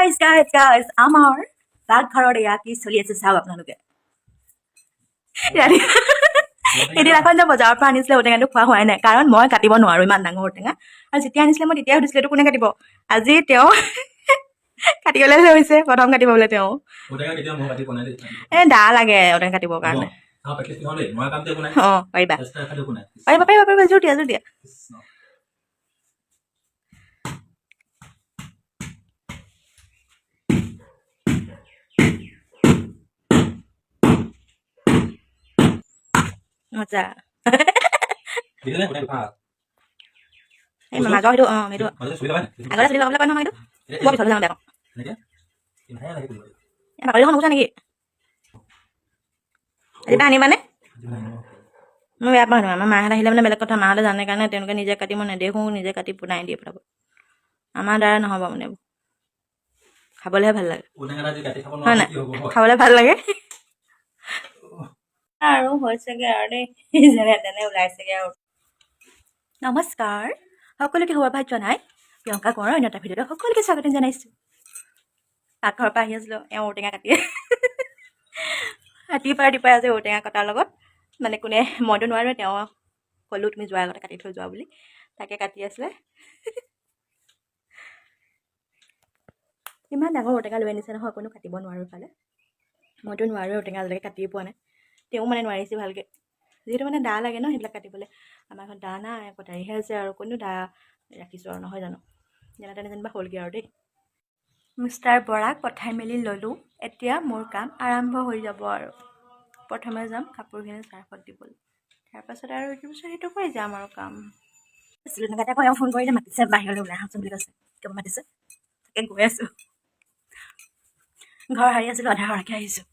Guys আমাৰ পাকঘৰত এয়া কি চলি আছে চাওক আপোনালোকে। সেইদিনাখন যে বজাৰৰ পৰা আনিছিলে ঔটেঙাটো খোৱা হোৱাই নাই, কাৰণ মই কাটিব নোৱাৰো ইমান ডাঙৰ ঔটেঙা। আৰু যেতিয়া আনিছিলে মই তেতিয়াই সুধিছিলো এইটো কোনে কাটিব। আজি তেওঁ কাটিবলৈ লৈছে, প্ৰথম কাটিব বোলে তেওঁ। দা লাগে ঔটেঙা কাটিবৰ কাৰণে। পাৰিবা পাৰিবা পাৰিবা পাৰিবা জোৰ দিয়া জোৰ দিয়া। মজা এই মাজৰ সেইটো সেইটো আগতে চুলি লগাবলৈ কয় নহয়, এইটো বৰ পিছলৈ যাওঁ বেয়া পাওঁ। বাকলিখন নুগুচা নেকি? আজিপা আনিবানে? মই বেয়া পাওঁ। আমাৰ মাহঁত আহিলে মানে বেলেগ কথা, মাহঁতে জানে কাৰণে তেওঁলোকে নিজে কাটি মই নেদেখোঁ, নিজে কাটি পুনাই দিয়ে পটাপট। আমাৰ দ্বাৰা নহ'ব মানে এইবোৰ, খাবলৈহে ভাল লাগে হয় নাই? খাবলৈ ভাল লাগে আৰু হৈছেগে আৰু দেই, যেনে তেনে ওলাইছেগে আৰু। নমস্কাৰ, সকলোকে সুপ্ৰভাত জনাই প্ৰিয়ংকা কোঁৱৰৰ অন্য এটা ভিডিঅ'ত সকলোকে স্বাগতম জনাইছোঁ। পাকঘৰৰ পৰা আহি আছিলোঁ, এওঁ ঔটেঙা কাটি ৰাতিপুৱাই আজি ঔটেঙা কটাৰ লগত মানে কোনে মইতো নোৱাৰোঁ, তেওঁ ক'লোঁ তুমি যোৱাৰ আগতে কাটি থৈ যোৱা বুলি, তাকে কাটি আছিলে। ইমান ডাঙৰ ঔটেঙা লৈ আনিছে নহয়, অকণো কাটিব নোৱাৰোঁ পালে। মইতো নোৱাৰোঁ, ঔটেঙা আজিলৈকে কাটিয়ে পোৱা নাই, তেওঁ মানে নোৱাৰিছে ভালকৈ। যিহেতু মানে দা লাগে ন সেইবিলাক কাটিবলৈ, আমাৰ ঘৰত দা নাই, কটাৰীহে আছে আৰু কোনো দা ৰাখিছোঁ আৰু নহয় জানো। যেনে তেনে যেনিবা হ'লগৈ আৰু দেই। মিষ্টাৰ বৰাক পঠাই মেলি ল'লোঁ, এতিয়া মোৰ কাম আৰম্ভ হৈ যাব আৰু। প্ৰথমে যাম কাপোৰখিনি চাৰ্ফত দিবলৈ, তাৰপাছত আৰু ইটোৰ পিছত সেইটো কৰি যাম আৰু কাম। চিলুনাকাতে আকৌ এওঁ ফোন কৰিলে, মাতিছে বাহিৰলৈ ওলাই আহকচোন বুলি কৈছে, কিয় মাতিছে তাকে গৈ আছোঁ। ঘৰ সাৰি আছিলোঁ, আধা সৰাকৈ আহিছোঁ।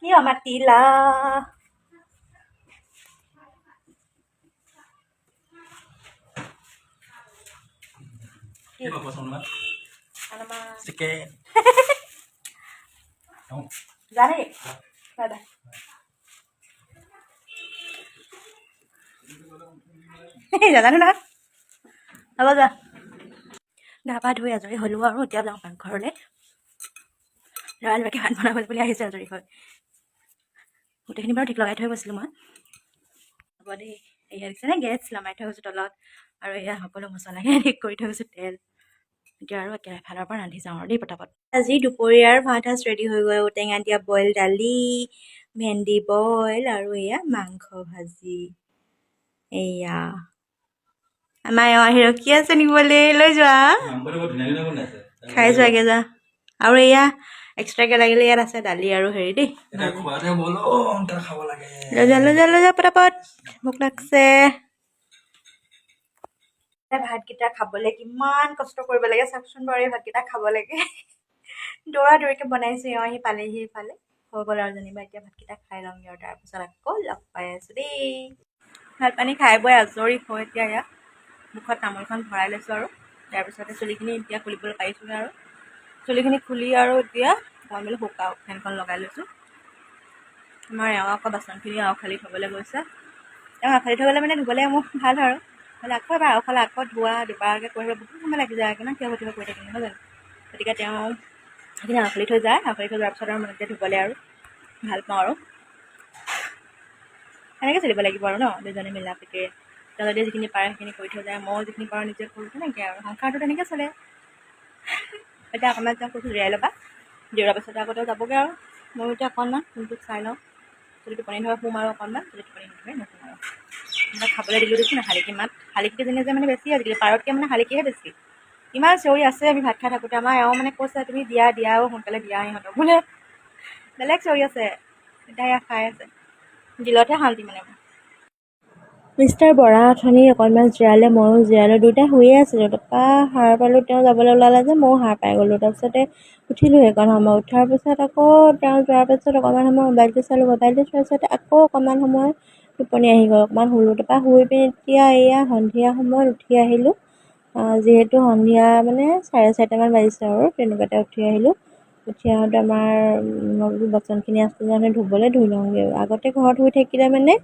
কিয় মাতিলা? জানে নাজানো নহয়, হ'ব যোৱা। গা পা ধুই আজৰি হ'লোঁ আৰু এতিয়া যাওঁ পাকঘৰলৈ। লৰালৰিকৈ ভাত বনাব বুলি আহিছে আজৰি হৈ। গোটেইখিনি বাৰু ঠিক লগাই থৈ গৈছিলোঁ মই। হ'ব দেই, এয়া দেখিছেনে গেছ নমাই থৈ গৈছোঁ তলত, আৰু এয়া সকলো মছলাখিনি ঠিক কৰি থৈ গৈছোঁ, তেল। এতিয়া আৰু একেবাৰে এফালৰ পৰা ৰান্ধি যাওঁ আৰু দেই পটাপট। আজি দুপৰীয়াৰ ভাত সাজ ৰেডি হৈ গ'ল। ঔটেঙা দিয়া বইল দালি, ভেন্দি বইল, আৰু এয়া মাংস ভাজি। এয়া আমাৰ এওঁ আহি ৰখি আছে নিবলৈ, লৈ যোৱা খাই যোৱাগে যা। আৰু এয়া এক্সট্ৰাকৈ লাগিলে ইয়াত আছে দালি আৰু হেৰি দেই, লৈ যা পটাপট, ভোক লাগছে। ভাতকেইটা খাবলৈ কিমান কষ্ট কৰিব লাগে চাওকচোন বাৰু। এই ভাতকেইটা খাব লাগে দৌৰা দৌৰিকৈ বনাইছোঁ, এওঁ আহি পালেহি ইফালে। হৈ গ'ল আৰু যেনিবা, এতিয়া ভাতকেইটা খাই লওঁগৈ আৰু তাৰপিছত আকৌ লগ পাই আছোঁ দেই। ভাত পানী খাই বৈ আজৰি হৈ এতিয়া ইয়াত মুখত তামোলখন ভৰাই লৈছোঁ আৰু তাৰপিছতে চুলিখিনি এতিয়া খুলিবলৈ পাৰিছোঁগৈ আৰু। চুলিখিনি খুলি আৰু এতিয়া মই বোলো শুকাওক, ফেনখন লগাই লৈছোঁ। আমাৰ এওঁ আকৌ বাচনখিনি আওখালি থ'বলৈ গৈছে। তেওঁ আওখালি থ'বলৈ মানে ধুবলৈ মোৰ ভাল আৰু হ'লে আকৌ এবাৰ আওখালে আকৌ ধোৱা দুবাৰকৈ কৰিবলৈ বহুত সময় লাগি যায়, কিমান কিয় কৰি থাকিম নহয় জানো। গতিকে তেওঁ সেইখিনি আওখালি থৈ যায়, আওখালি থৈ যোৱাৰ পিছত আৰু মই এতিয়া ধুবলৈ আৰু ভাল পাওঁ আৰু। সেনেকৈ চলিব লাগিব আৰু ন, দুজনে মিলা প্ৰীতিৰে। তেওঁ যদি যিখিনি পাৰে সেইখিনি কৰি থৈ যায়, মই যিখিনি পাৰোঁ নিজে কৰোঁ, তেনেকৈ আৰু সংসাৰটো তেনেকৈ চলে। এতিয়া অকণমান তেওঁ কৈছোঁ জিৰাই ল'বা, জিৰোৱাৰ পাছতে আকৌ তেওঁ যাবগৈ আৰু। ময়ো এতিয়া অকণমান ফোনটোত চাই লওঁ, যদি টোপনি ধৰে শুম আৰু অকণমান, যদি টোপনি নধৰে নুশুম আৰু। মই খাবলৈ দিলোঁ দেখিছোঁ না শালিকি মাত, শালিকিজনী যে মানে বেছি আজিকালি, পাৰতকৈ মানে শালিকিহে বেছি। ইমান চিঞৰি আছে আমি ভাত খাই থাকোঁতে। আমাৰ এওঁ মানে কৈছে তুমি দিয়া আৰু সোনকালে দিয়া ইহঁতক বোলে, বেলেগ চিঞৰি আছে। এতিয়া এয়া খাই আছে, দিলতহে শান্তি মানে। মিষ্টাৰ বৰা অথনি অকণমান জিৰালে, ময়ো জিৰালোঁ, দুয়োটাই শুয়ে আছিলোঁ। তাৰপৰা সাৰ পালোঁ, তেওঁ যাবলৈ ওলালে যে ময়ো সাৰ পাই গ'লোঁ। তাৰপিছতে উঠিলোঁ সেইকণ সময়, উঠাৰ পিছত আকৌ তেওঁ যোৱাৰ পিছত অকণমান সময় মোবাইলটো চালোঁ, মোবাইলটো চোৱাৰ পিছতে আকৌ অকণমান সময় টোপনি আহি গ'ল, অকণমান শুলোঁ। তাৰপৰা শুই পিনি এতিয়া এয়া সন্ধিয়া সময়ত উঠি আহিলোঁ। যিহেতু সন্ধিয়া মানে 4:30মান বাজিছে আৰু তেনেকুৱাতে উঠি আহিলোঁ। উঠি আহোঁতে আমাৰ মই বোলো বাচনখিনি আছিলে মানে ধুবলৈ ধুই লওঁগৈ। আগতে ঘৰত শুই থাকিলে মানে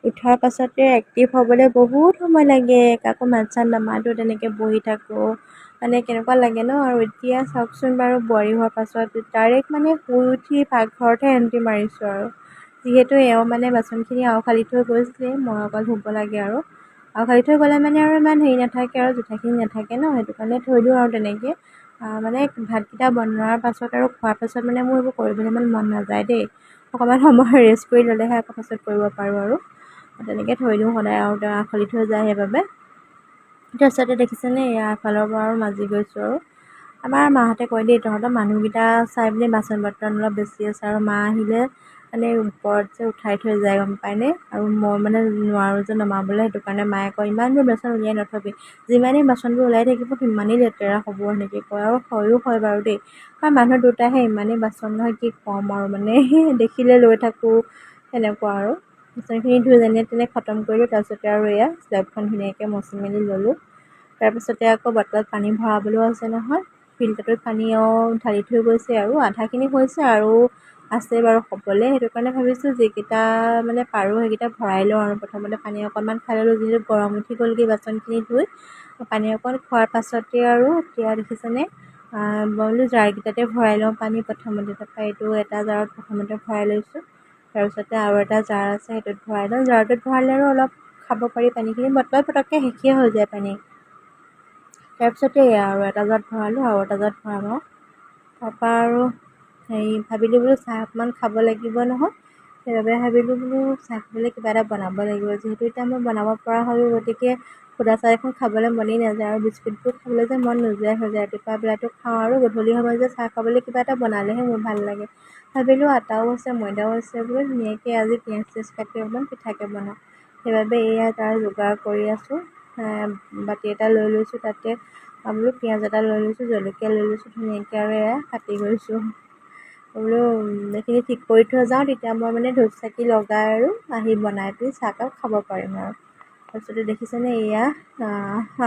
উঠাৰ পাছতে এক্টিভ হ'বলৈ বহুত সময় লাগে, কাকো মাত চাত নামাতো, তেনেকৈ বহি থাকোঁ, মানে কেনেকুৱা লাগে ন। আৰু এতিয়া চাওকচোন বাৰু, বোৱাৰী হোৱাৰ পাছত ডাইৰেক্ট মানে শুই উঠি পাকঘৰতহে এণ্ট্ৰি মাৰিছোঁ আৰু। যিহেতু এওঁ মানে বাচনখিনি আওখালি থৈ গৈছে, মই অকল ধুব লাগে আৰু। আওখালি থৈ গ'লে মানে আৰু ইমান হেৰি নাথাকে আৰু, জোঠাখিনি নাথাকে ন, সেইটো কাৰণে থৈ দিওঁ আৰু তেনেকৈ। মানে ভাতকেইটা বনোৱাৰ পাছত আৰু খোৱাৰ পাছত মানে মোৰ এইবোৰ কৰিবলৈ ইমান মন নাযায় দেই। অকণমান সময় ৰেষ্ট কৰি ল'লেহে আকৌ পাছত কৰিব পাৰোঁ আৰু। তেনেকৈ থৈ দিওঁ সদায়, আৰু তেওঁ আওখালি থৈ যায় সেইবাবে। তাৰপিছতে দেখিছেনে, এয়া আগফালৰ পৰা আৰু মাজি গৈছোঁ আৰু। আমাৰ মাহঁতে কয় দেই, তহঁতৰ মানুহকেইটা চাই পিনে বাচন বৰ্তন অলপ বেছি আছে, আৰু মা আহিলে মানে ওপৰত যে উঠাই থৈ যায় গম পায়নে। আৰু মই মানে নোৱাৰোঁ যে নমাবলৈ, সেইটো কাৰণে মায়ে কয় ইমানবোৰ বাচন উলিয়াই নথবি, যিমানেই বাচনবোৰ ওলাই থাকিব সিমানেই লেতেৰা হ'ব, সেনেকৈ কয়। আৰু হয়ো হয় বাৰু দেই, কাৰণ মানুহ দুটাহে, ইমানেই বাচন নহয় কি ক'ম আৰু, মানে দেখিলে লৈ থাকোঁ সেনেকুৱা আৰু। বাচনখিনি ধুই যেনে তেনে খতম কৰিলোঁ, তাৰপিছতে আৰু এয়া স্লেবখন ধুনীয়াকৈ মচি মেলি ল'লোঁ। তাৰপিছতে আকৌ বটলত পানী ভৰাবলৈও আছে নহয়, ফিল্টাৰটোত পানীও ঢালি থৈ গৈছে, আৰু আধাখিনি হৈছে আৰু আছে বাৰু হ'বলৈ। সেইটো কাৰণে ভাবিছোঁ যিকেইটা মানে পাৰোঁ সেইকেইটা ভৰাই লওঁ আৰু। প্ৰথমতে পানী অকণমান খাই ল'লোঁ, যিহেতু গৰম উঠি গ'লগৈ বাচনখিনি ধুই। পানী অকণ খোৱাৰ পাছতে আৰু এতিয়া দেখিছেনে, মই বোলো জাৰকেইটাতে ভৰাই লওঁ পানী প্ৰথমতে। তাৰপৰা এইটো এটা জাৰত প্ৰথমতে ভৰাই লৈছোঁ, তাৰপিছতে আৰু এটা জাৰ আছে সেইটোত ভৰাই লওঁ। জাৰটোত ভৰালে আৰু অলপ খাব পাৰি পানীখিনি, বটলত পটককৈ শেষেই হৈ যায় পানী। তাৰপিছতে এয়া আৰু এটা জাৰত ভৰালোঁ, আৰু এটা জাৰত ভৰাম আৰু। তাৰপৰা আৰু ভাবিলোঁ বোলো চাহ অকণমান খাব লাগিব নহয়, সেইবাবে ভাবিলোঁ বোলো চাহ খাবলৈ কিবা এটা বনাব লাগিব। যিহেতু এতিয়া মই বনাব পৰা হ'লোঁ, গতিকে সুদা চাহ এখন খাবলৈ মনেই নাযায়, আৰু বিস্কুটবোৰ খাবলৈ যে মন নোযোৱাই হৈ যায়। ৰাতিপুৱা বেলাটো খাওঁ, আৰু গধূলি সময়ত যে চাহ খাবলৈ কিবা এটা বনালেহে মোৰ ভাল লাগে। ভাবিলোঁ আটাও আছে ময়দাও আছে, বোলো ধুনীয়াকৈ আজি পিঁয়াজ চিয়াজ কাটি অকণমান পিঠাকে বনাওঁ। সেইবাবে এয়া তাৰ যোগাৰ কৰি আছোঁ। বাতি এটা লৈ লৈছোঁ, তাতে বোলো পিঁয়াজ এটা লৈ লৈছোঁ, জলকীয়া লৈ লৈছোঁ ধুনীয়াকৈ, আৰু এয়া কাটি গৈছোঁ। বোলো এইখিনি ঠিক কৰি থৈ যাওঁ, তেতিয়া মই মানে ধূপ চাকি লগাই আৰু আহি বনাই পিনি চাহকাপ খাব পাৰিম আৰু। তাৰপিছতে দেখিছেনে, এয়া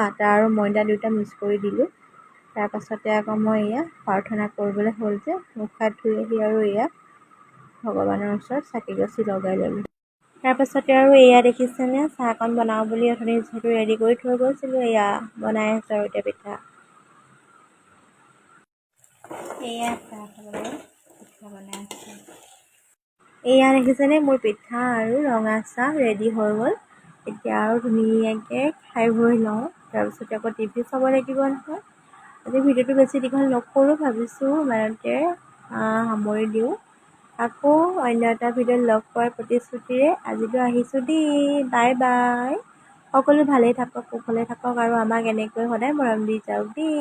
আটা আৰু ময়দা দুয়োটা মিক্স কৰি দিলোঁ। তাৰপাছতে আকৌ মই এয়া প্ৰাৰ্থনা কৰিবলৈ হ'ল যে, মুখ হাত ধুই আহি আৰু এয়া ভগৱানৰ ওচৰত চাকি গছি লগাই ল'লোঁ। তাৰপাছতে আৰু এয়া দেখিছেনে, চাহকণ বনাওঁ বুলি অথনি যিহেতু ৰেডি কৰি থৈ গৈছিলোঁ, এয়া বনাই আছোঁ আৰু এতিয়া পিঠা। এয়া চাহ খাবলৈ পিঠা বনাই আছোঁ। এয়া দেখিছেনে, মোৰ পিঠা আৰু ৰঙা চাহ ৰেডি হৈ গ'ল। এতিয়া আৰু ধুনীয়াকৈ খাই বৈ লওঁ, তাৰপিছতে আকৌ টিভি চাব লাগিব নহয়। আজি ভিডিঅ'টো বেছি দীঘল নকৰোঁ, ভাবিছোঁ ইমানতে সামৰি দিওঁ। আকৌ অন্য এটা ভিডিঅ'ত লগ পোৱাৰ প্ৰতিশ্ৰুতিৰে আজিলৈ আহিছোঁ দেই, বাই বাই। সকলো ভালেই থাকক, কুশলে থাকক, আৰু আমাক এনেকৈ সদায় মৰম দি যাওক দেই।